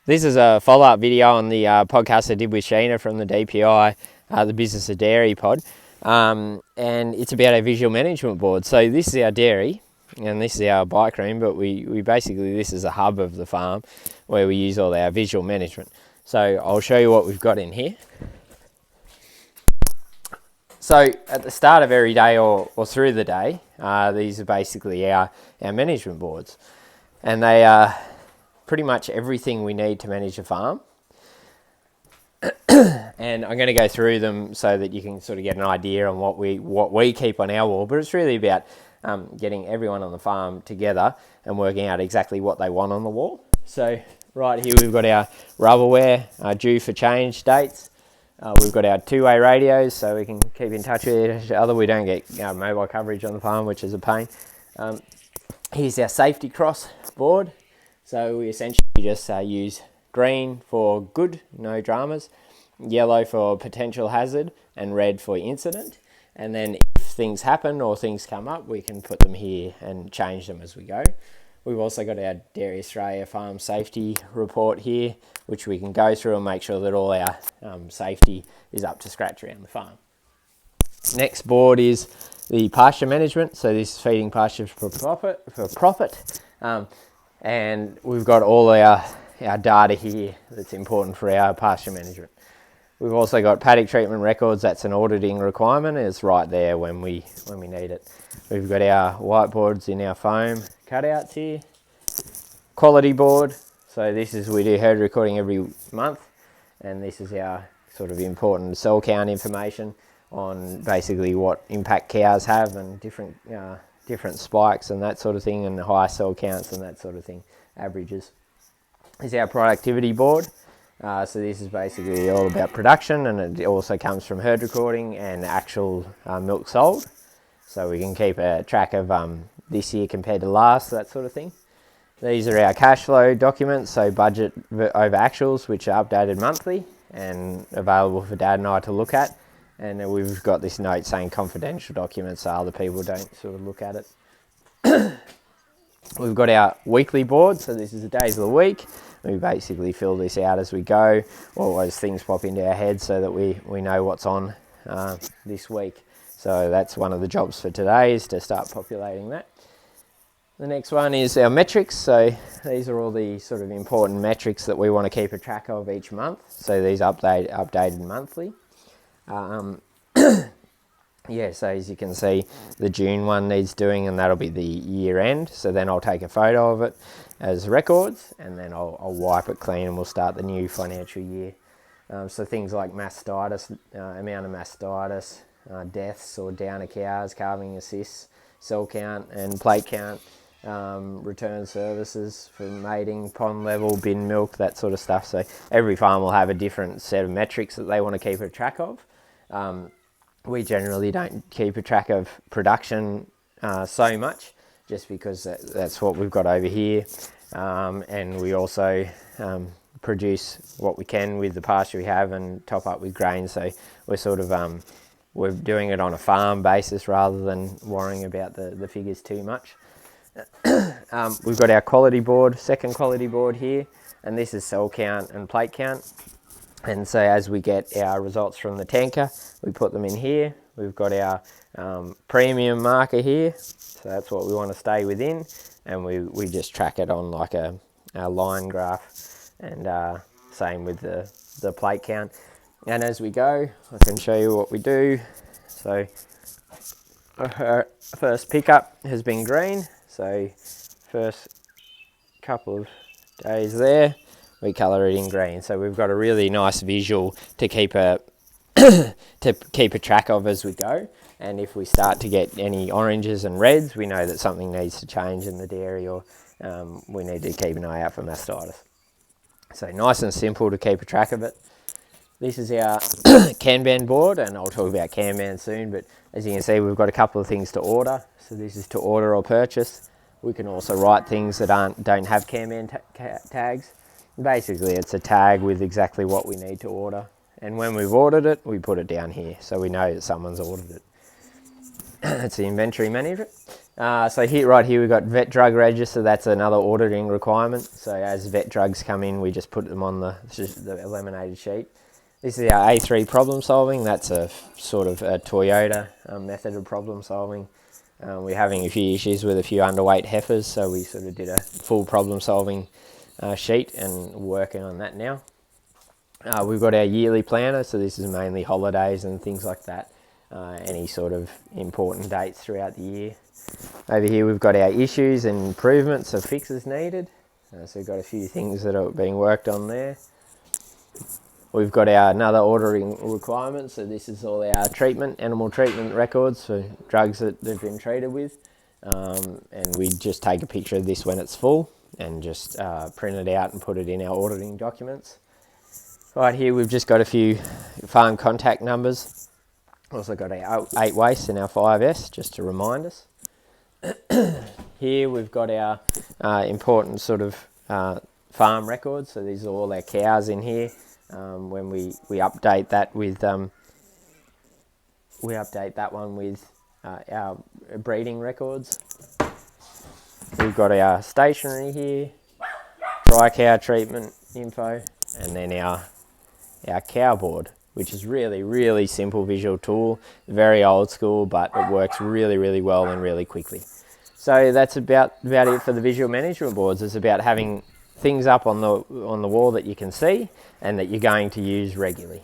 This is a follow-up video on the podcast I did with Sheena from the DPI, the Business of Dairy pod, and it's about our visual management board. So this is our dairy, and this is our bike room, but we basically, this is a hub of the farm where we use all our visual management. So I'll show you what we've got in here. So at the start of every day or through the day, these are basically our management boards, and they are pretty much everything we need to manage a farm. And I'm going to go through them so that you can sort of get an idea on what we keep on our wall. But it's really about getting everyone on the farm together and working out exactly what they want on the wall. So right here we've got our rubberware due for change dates. We've got our two-way radios so we can keep in touch with each other. We don't get mobile coverage on the farm, which is a pain. Here's our safety cross board. So we essentially just use green for good, no dramas, yellow for potential hazard, and red for incident. And then if things happen or things come up, we can put them here and change them as we go. We've also got our Dairy Australia Farm Safety Report here, which we can go through and make sure that all our safety is up to scratch around the farm. Next board is the pasture management. So this is feeding pastures for profit. And we've got all our data here that's important for our pasture management. We've also got paddock treatment records. That's an auditing requirement. It's right there when we need it. We've got our whiteboards in our foam cutouts here. Quality board. So this is, we do herd recording every month, and this is our sort of important cell count information on basically what impact cows have and different spikes and that sort of thing, and the high cell counts and that sort of thing, averages. This is our productivity board. So this is basically all about production, and it also comes from herd recording and actual milk sold. So we can keep a track of this year compared to last, that sort of thing. These are our cash flow documents, so budget over actuals, which are updated monthly and available for Dad and I to look at. And then we've got this note saying confidential documents so other people don't sort of look at it. We've got our weekly board, so this is the days of the week. We basically fill this out as we go. Always things pop into our heads so that we know what's on this week. So that's one of the jobs for today, is to start populating that. The next one is our metrics. So these are all the sort of important metrics that we want to keep a track of each month. So these updated monthly. Yeah, so as you can see, the June one needs doing, and that'll be the year end. So then I'll take a photo of it as records, and then I'll wipe it clean, and we'll start the new financial year. So things like mastitis, amount of mastitis, deaths or downer cows, calving assists, cell count and plate count, return services for mating, pond level, bin milk, that sort of stuff. So every farm will have a different set of metrics that they want to keep a track of. We generally don't keep a track of production so much, just because that's what we've got over here. And we also produce what we can with the pasture we have and top up with grain. So we're sort of we're doing it on a farm basis rather than worrying about the figures too much. We've got our quality board, second quality board here, and this is cell count and plate count. And so as we get our results from the tanker, we put them in here. We've got our premium marker here, so that's what we want to stay within, and we just track it on like a line graph, and same with the plate count. And as we go, I can show you what we do. So our first pickup has been green, so first couple of days there, we colour it in green. So we've got a really nice visual to keep a track of as we go. And if we start to get any oranges and reds, we know that something needs to change in the dairy, or we need to keep an eye out for mastitis. So nice and simple to keep a track of it. This is our Kanban board, and I'll talk about Kanban soon, but as you can see, we've got a couple of things to order. So this is to order or purchase. We can also write things that don't have Kanban tags. Basically, it's a tag with exactly what we need to order. And when we've ordered it, we put it down here, so we know that someone's ordered it. It's the inventory management. So here, right here, we've got vet drug register. That's another auditing requirement. So as vet drugs come in, we just put them on the laminated sheet. This is our A3 problem solving. That's a sort of a Toyota method of problem solving. We're having a few issues with a few underweight heifers, so we sort of did a full problem solving sheet and working on that now. We've got our yearly planner, so this is mainly holidays and things like that. Any sort of important dates throughout the year. Over here we've got our issues and improvements or fixes needed. So we've got a few things that are being worked on there. We've got our another ordering requirements. So this is all our animal treatment records for drugs that they've been treated with. And we just take a picture of this when it's full and just print it out and put it in our auditing documents. Right here we've just got a few farm contact numbers. Also got our 8 waste and our 5S just to remind us. Here we've got our important sort of farm records. So these are all our cows in here. When we update that with our breeding records. We've got our stationery here, dry cow treatment info, and then our cow board, which is really simple visual tool, very old school, but it works really well and really quickly. So that's about it for the visual management boards. It's about having things up on the wall that you can see and that you're going to use regularly.